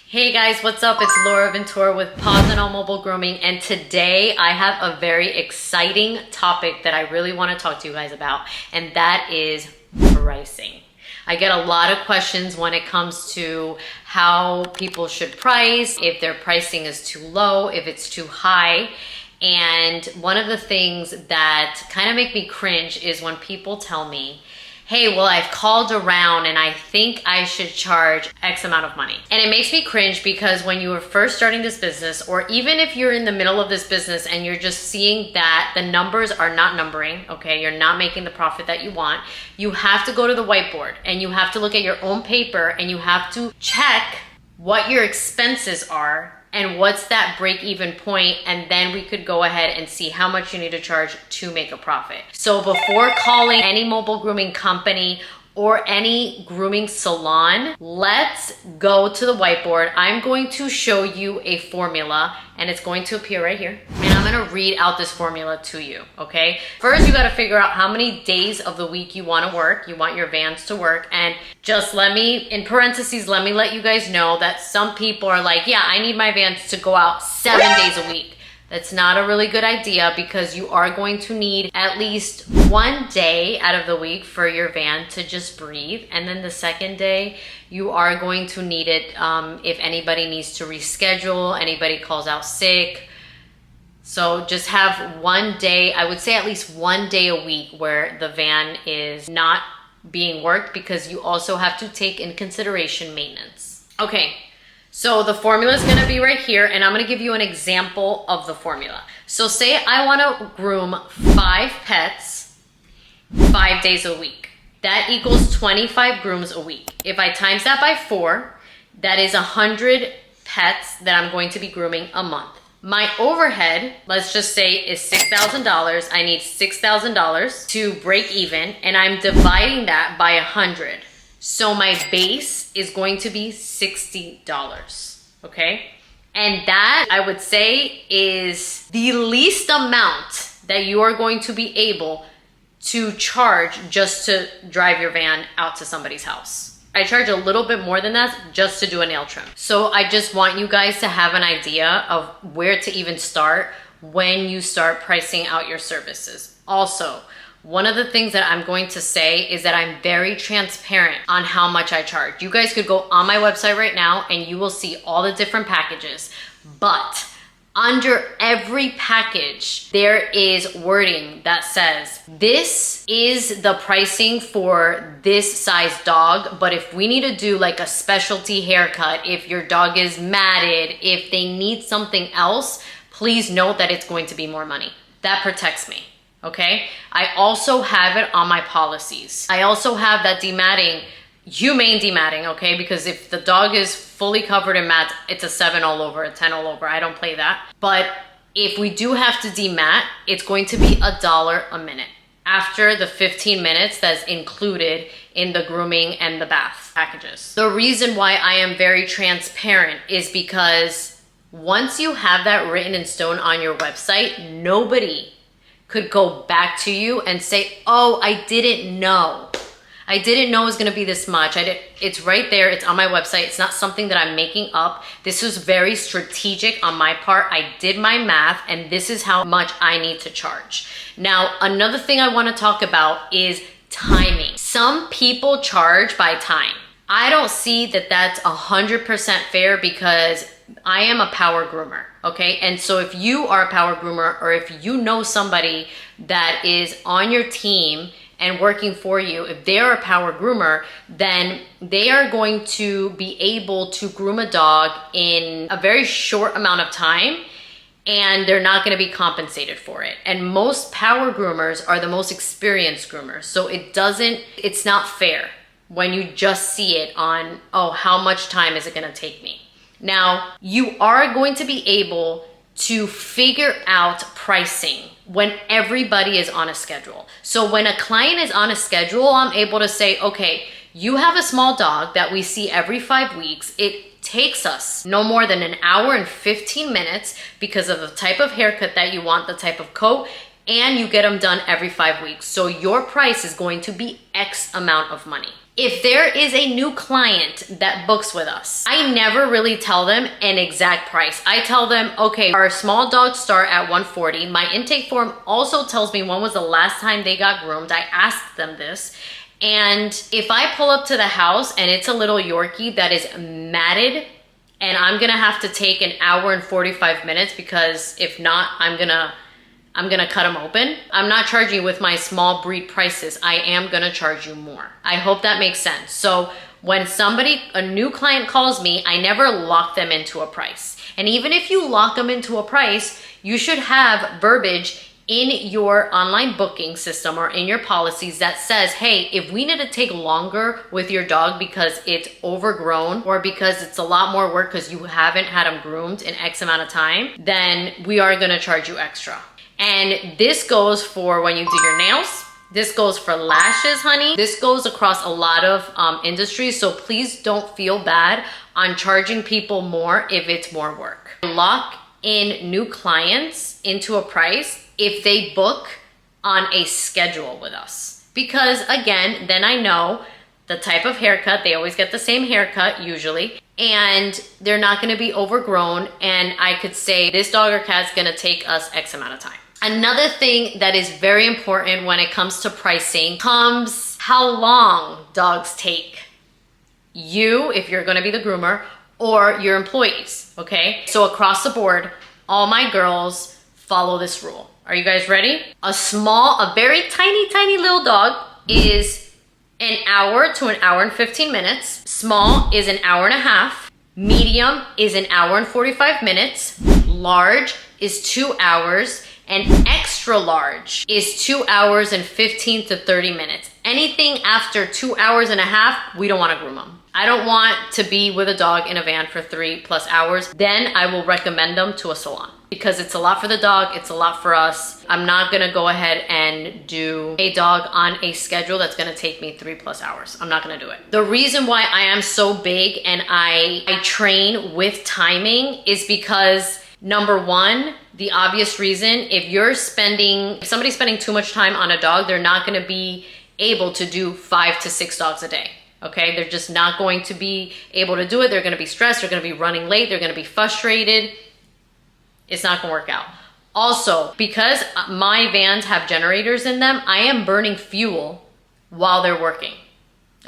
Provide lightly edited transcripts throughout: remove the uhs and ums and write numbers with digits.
Hey guys, what's up? It's Laura Ventura with Pawz and All Mobile Grooming, and today I have a very exciting topic that I really want to talk to you guys about, and that is pricing. I get a lot of questions when it comes to how people should price, if their pricing is too low, if it's too high. And one of the things that kind of make me cringe is when people tell me, hey, well, I've called around and I think I should charge X amount of money. And it makes me cringe because when you were first starting this business, or even if you're in the middle of this business and you're just seeing that the numbers are not numbering, okay, you're not making the profit that you want, you have to go to the whiteboard and you have to look at your own paper and you have to check what your expenses are and what's that break-even point, and then we could go ahead and see how much you need to charge to make a profit. So before calling any mobile grooming company or any grooming salon, let's go to the whiteboard. I'm going to show you a formula and it's going to appear right here. And I'm gonna read out this formula to you, okay? First, you gotta figure out how many days of the week you wanna work. You want your vans to work. And just let me, in parentheses, let me let you guys know that some people are like, yeah, I need my vans to go out 7 days a week. That's not a really good idea because you are going to need at least 1 day out of the week for your van to just breathe. And then the second day, you are going to need it if anybody needs to reschedule, anybody calls out sick. So just have 1 day, I would say at least 1 day a week where the van is not being worked, because you also have to take in consideration maintenance. Okay. So the formula is going to be right here, and I'm going to give you an example of the formula. So say I want to groom 5 pets 5 days a week. That equals 25 grooms a week. If I times that by 4, that is 100 pets that I'm going to be grooming a month. My overhead, let's just say, is $6,000. I need $6,000 to break even, and I'm dividing that by 100. So my base is going to be $60, okay? And that, I would say, is the least amount that you are going to be able to charge just to drive your van out to somebody's house. I charge a little bit more than that just to do a nail trim. So I just want you guys to have an idea of where to even start when you start pricing out your services. Also, one of the things that I'm going to say is that I'm very transparent on how much I charge. You guys could go on my website right now and you will see all the different packages. But under every package, there is wording that says, this is the pricing for this size dog, but if we need to do like a specialty haircut, if your dog is matted, if they need something else, please note that it's going to be more money. That protects me. Okay, I also have it on my policies. I also have that dematting, humane dematting, okay? Because if the dog is fully covered in mats, it's a 7 all over, a 10 all over. I don't play that. But if we do have to demat, it's going to be $1 a minute after the 15 minutes that's included in the grooming and the bath packages. The reason why I am very transparent is because once you have that written in stone on your website, nobody could go back to you and say, oh, I didn't know. I didn't know it was gonna be this much. It's right there, it's on my website. It's not something that I'm making up. This was very strategic on my part. I did my math and this is how much I need to charge. Now, another thing I wanna talk about is timing. Some people charge by time. I don't see that that's 100% fair because I am a power groomer, okay? And so if you are a power groomer, or if you know somebody that is on your team and working for you, if they're a power groomer, then they are going to be able to groom a dog in a very short amount of time, and they're not gonna be compensated for it. And most power groomers are the most experienced groomers. So it's not fair when you just see it on, oh, how much time is it gonna take me? Now, you are going to be able to figure out pricing when everybody is on a schedule. So when a client is on a schedule, I'm able to say, okay, you have a small dog that we see every 5 weeks. It takes us no more than 1 hour and 15 minutes because of the type of haircut that you want, the type of coat, and you get them done every 5 weeks. So your price is going to be X amount of money. If there is a new client that books with us, I never really tell them an exact price. I tell them, okay, our small dogs start at $140. My intake form also tells me when was the last time they got groomed. I asked them this. And if I pull up to the house and it's a little Yorkie that is matted, and I'm gonna have to take an hour and 45 minutes because if not, I'm gonna cut them open. I'm not charging you with my small breed prices. I am gonna charge you more. I hope that makes sense. So when a new client calls me, I never lock them into a price. And even if you lock them into a price, you should have verbiage in your online booking system or in your policies that says, hey, if we need to take longer with your dog because it's overgrown or because it's a lot more work because you haven't had them groomed in X amount of time, then we are gonna charge you extra. And this goes for when you do your nails. This goes for lashes, honey. This goes across a lot of industries, so please don't feel bad on charging people more if it's more work. Lock in new clients into a price if they book on a schedule with us. Because again, then I know the type of haircut, they always get the same haircut usually, and they're not gonna be overgrown, and I could say this dog or cat's gonna take us X amount of time. Another thing that is very important when it comes to pricing comes how long dogs take you, if you're gonna be the groomer, or your employees, okay? So across the board, all my girls follow this rule. Are you guys ready? A very tiny little dog is an hour to an hour and 15 minutes. Small is an hour and a half. Medium is an hour and 45 minutes. Large is 2 hours. And extra large is 2 hours and 15 to 30 minutes. Anything after 2 hours and a half, we don't want to groom them. I don't want to be with a dog in a van for 3+ hours. Then I will recommend them to a salon because it's a lot for the dog, it's a lot for us. I'm not gonna go ahead and do a dog on a schedule that's gonna take me 3+ hours. I'm not gonna do it. The reason why I am so big and I train with timing is because number one, the obvious reason, if somebody's spending too much time on a dog, they're not gonna be able to do 5 to 6 dogs a day, okay? They're just not going to be able to do it. They're gonna be stressed, they're gonna be running late, they're gonna be frustrated. It's not gonna work out. Also, because my vans have generators in them, I am burning fuel while they're working,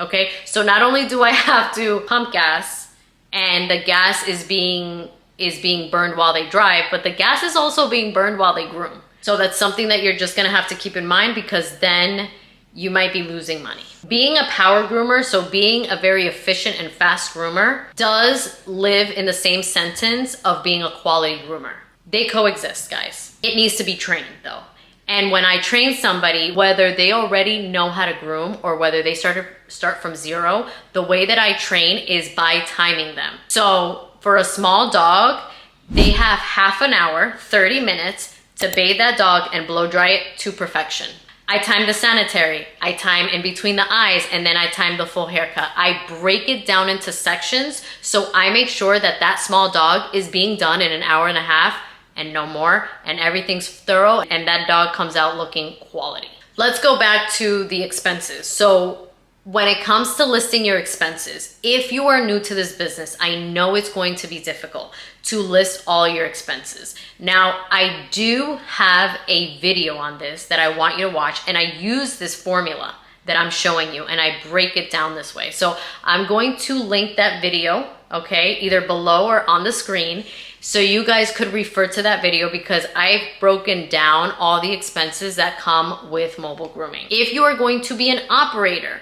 okay? So not only do I have to pump gas and the gas is being burned while they drive, but the gas is also being burned while they groom. So that's something that you're just gonna have to keep in mind because then you might be losing money. Being a power groomer, so being a very efficient and fast groomer, does live in the same sentence of being a quality groomer. They coexist, guys. It needs to be trained though. And when I train somebody, whether they already know how to groom or whether they start from zero, the way that I train is by timing them. So for a small dog, they have half an hour, 30 minutes to bathe that dog and blow dry it to perfection. I time the sanitary, I time in between the eyes, and then I time the full haircut. I break it down into sections so I make sure that that small dog is being done in an hour and a half and no more, and everything's thorough and that dog comes out looking quality. Let's go back to the expenses. So when it comes to listing your expenses, if you are new to this business, I know it's going to be difficult to list all your expenses. Now, I do have a video on this that I want you to watch, and I use this formula that I'm showing you, and I break it down this way. So I'm going to link that video, okay, either below or on the screen, so you guys could refer to that video because I've broken down all the expenses that come with mobile grooming. If you are going to be an operator,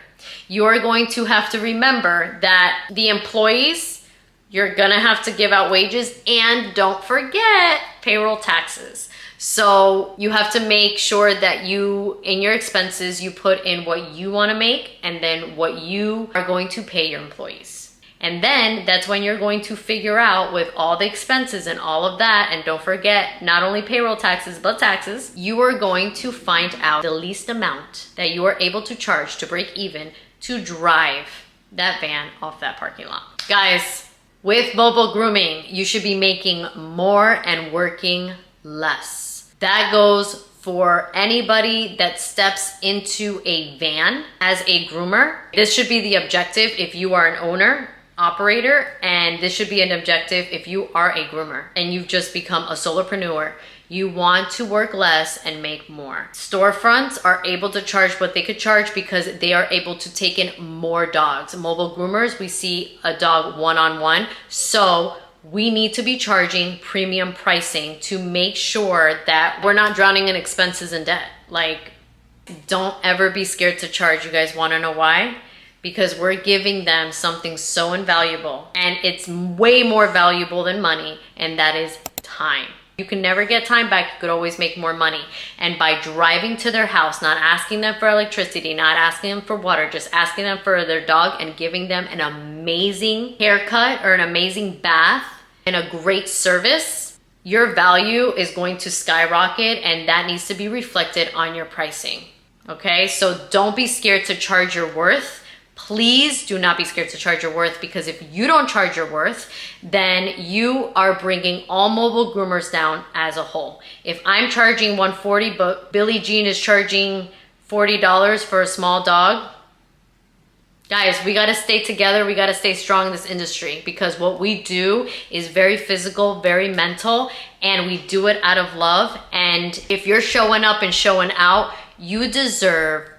you're going to have to remember that the employees, you're gonna have to give out wages, and don't forget payroll taxes. So you have to make sure that in your expenses, you put in what you wanna make and then what you are going to pay your employees. And then that's when you're going to figure out with all the expenses and all of that, and don't forget not only payroll taxes, but taxes, you are going to find out the least amount that you are able to charge to break even to drive that van off that parking lot. Guys, with mobile grooming, you should be making more and working less. That goes for anybody that steps into a van as a groomer. This should be the objective if you are an owner, operator, and this should be an objective if you are a groomer and you've just become a solopreneur. You want to work less and make more. Storefronts are able to charge what they could charge because they are able to take in more dogs. Mobile groomers, we see a dog one-on-one, so we need to be charging premium pricing to make sure that we're not drowning in expenses and debt. Like, don't ever be scared to charge. You guys wanna know why? Because we're giving them something so invaluable, and it's way more valuable than money, and that is time. You can never get time back, you could always make more money. And by driving to their house, not asking them for electricity, not asking them for water, just asking them for their dog and giving them an amazing haircut or an amazing bath and a great service, your value is going to skyrocket, and that needs to be reflected on your pricing. Okay, so don't be scared to charge your worth. Please do not be scared to charge your worth, because if you don't charge your worth, then you are bringing all mobile groomers down as a whole. If I'm charging $140, but Billie Jean is charging $40 for a small dog, guys, we gotta stay together. We gotta stay strong in this industry, because what we do is very physical, very mental, and we do it out of love. And if you're showing up and showing out, you deserve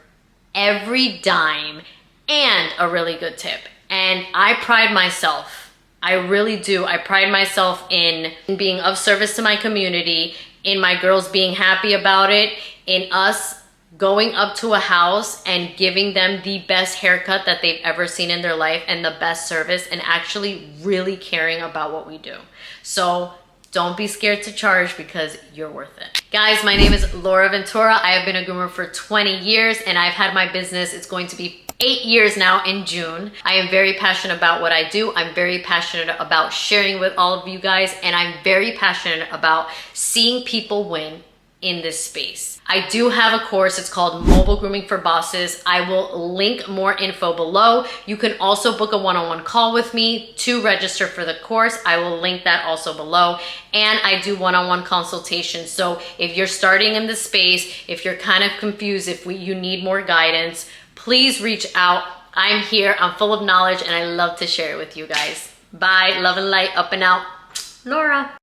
every dime and a really good tip. And I pride myself, I really do. I pride myself in being of service to my community, in my girls being happy about it, in us going up to a house and giving them the best haircut that they've ever seen in their life and the best service, and actually really caring about what we do. So don't be scared to charge, because you're worth it. Guys, my name is Laura Ventura. I have been a groomer for 20 years and I've had my business, it's going to be 8 years now in June. I am very passionate about what I do. I'm very passionate about sharing with all of you guys, and I'm very passionate about seeing people win in this space. I do have a course, it's called Mobile Grooming for Bosses. I will link more info below. You can also book a one-on-one call with me to register for the course. I will link that also below. And I do one-on-one consultations. So if you're starting in this space, if you're kind of confused, if you need more guidance, please reach out. I'm here, I'm full of knowledge, and I love to share it with you guys. Bye, love and light, up and out. Laura.